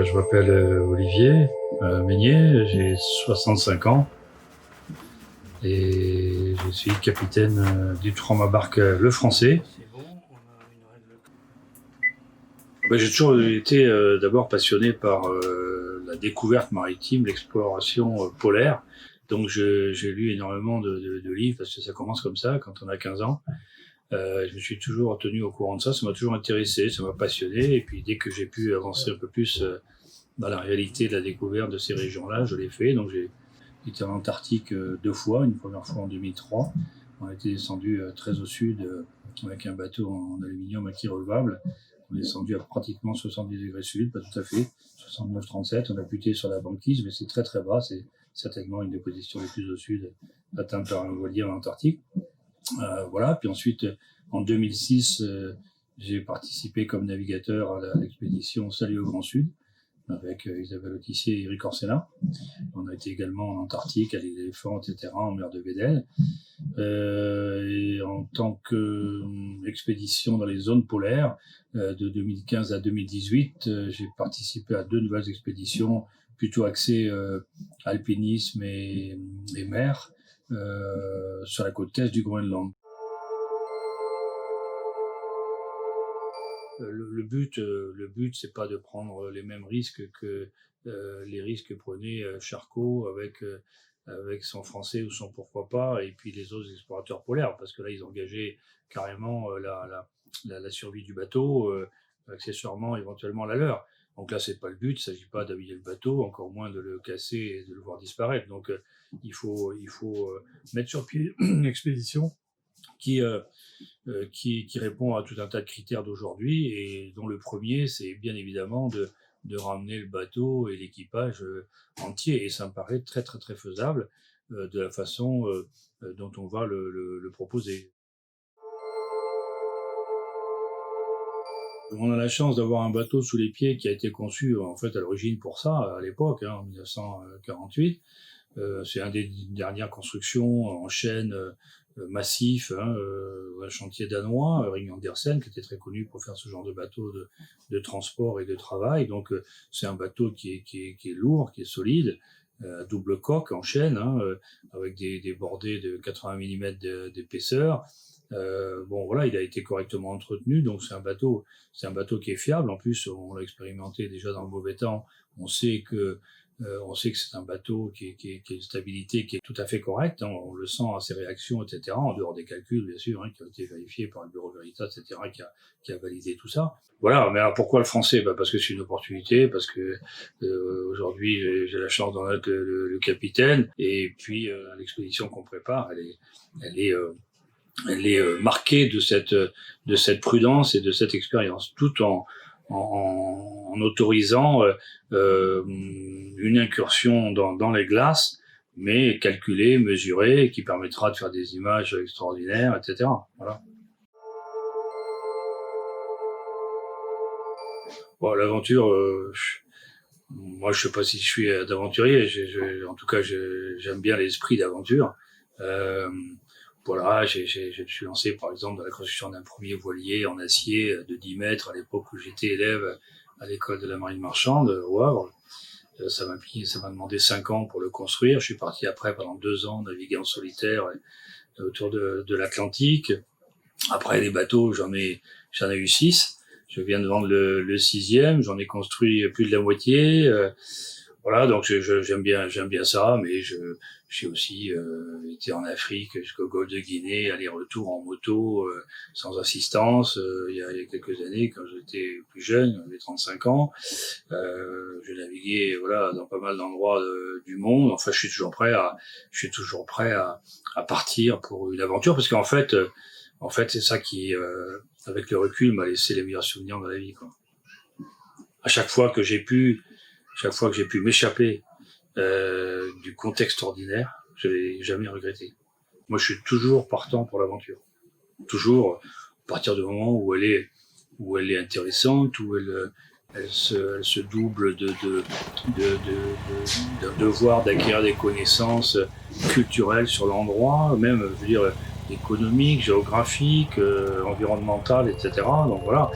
Je m'appelle Olivier Meignier, j'ai 65 ans et je suis capitaine du Trauma-Barque Le Français. J'ai toujours été d'abord passionné par la découverte maritime, l'exploration polaire. Donc j'ai lu énormément de livres parce que ça commence comme ça quand on a 15 ans. Je me suis toujours tenu au courant de ça m'a toujours intéressé, ça m'a passionné. Et puis dès que j'ai pu avancer un peu plus dans la réalité de la découverte de ces régions-là, je l'ai fait. Donc j'ai été en Antarctique 2 fois, une première fois en 2003. On a été descendu très au sud avec un bateau en aluminium à quille relevable. On est descendu à pratiquement 70 degrés sud, pas tout à fait, 69-37. On a buté sur la banquise, mais c'est très très bas. C'est certainement une des positions les plus au sud atteintes par un voilier en Antarctique. Voilà. Puis ensuite, en 2006, j'ai participé comme navigateur à l'expédition Salut au Grand Sud avec Isabelle Autissier et Eric Orsena. On a été également en Antarctique, à l'île d'Éléphant, etc., en mer de Weddell. Et en tant qu'expédition dans les zones polaires, de 2015 à 2018, j'ai participé à 2 nouvelles expéditions, plutôt axées alpinisme et mer, sur la côte est du Groenland. Le but, c'est pas de prendre les mêmes risques que les risques que prenait Charcot avec son français ou son pourquoi pas, et puis les autres explorateurs polaires, parce que là, ils engageaient carrément la survie du bateau, accessoirement, éventuellement la leur. Donc là, c'est pas le but, il s'agit pas d'habiller le bateau, encore moins de le casser et de le voir disparaître. Donc il faut mettre sur pied une expédition qui répond à tout un tas de critères d'aujourd'hui, et dont le premier, c'est bien évidemment de ramener le bateau et l'équipage entier. Et ça me paraît très très très faisable de la façon dont on va le proposer. On a la chance d'avoir un bateau sous les pieds qui a été conçu en fait à l'origine pour ça, à l'époque, en 1948. C'est une des dernières constructions en chêne massif, un chantier danois, Ring Andersen, qui était très connu pour faire ce genre de bateau de transport et de travail. Donc c'est un bateau qui est lourd, qui est solide, double coque en chêne, avec des bordées de 80 mm d'épaisseur. Voilà, il a été correctement entretenu, donc c'est un bateau qui est fiable. En plus, on l'a expérimenté déjà dans le mauvais temps. On sait que c'est un bateau qui a une stabilité qui est tout à fait correcte. On le sent à ses réactions, etc. En dehors des calculs, bien sûr, qui ont été vérifiés par le Bureau Veritas, etc., qui a validé tout ça. Voilà. Mais alors pourquoi le français ? Parce que c'est une opportunité, parce que aujourd'hui j'ai la chance d'en être le capitaine. Et puis l'expédition qu'on prépare, elle est marquée de cette prudence et de cette expérience, tout en autorisant une incursion dans les glaces, mais calculée, mesurée, qui permettra de faire des images extraordinaires, etc. Voilà. L'aventure, moi je sais pas si je suis d'aventurier, en tout cas j'aime bien l'esprit d'aventure. Voilà, je me suis lancé par exemple dans la construction d'un premier voilier en acier de 10 mètres à l'époque où j'étais élève à l'école de la marine marchande au Havre. Ça m'a demandé 5 ans pour le construire. Je suis parti après pendant 2 ans naviguer en solitaire autour de l'Atlantique. Après les bateaux, j'en ai eu 6. Je viens de vendre le 6e, j'en ai construit plus de la moitié. Voilà, donc j'aime bien ça, mais j'ai aussi été en Afrique jusqu'au golfe de Guinée, aller-retour en moto, sans assistance, il y a quelques années, quand j'étais plus jeune, j'avais 35 ans. J'ai navigué, voilà, dans pas mal d'endroits du monde. Enfin, je suis toujours prêt à partir pour une aventure, parce qu'en fait, c'est ça qui, avec le recul, m'a laissé les meilleurs souvenirs dans la vie, quoi. À chaque fois que j'ai pu m'échapper du contexte ordinaire, je l'ai jamais regretté. Moi, je suis toujours partant pour l'aventure. Toujours, à partir du moment où elle est intéressante, où elle se double d'un devoir d'acquérir des connaissances culturelles sur l'endroit, même, je veux dire, économiques, géographiques, environnementales, etc. Donc voilà.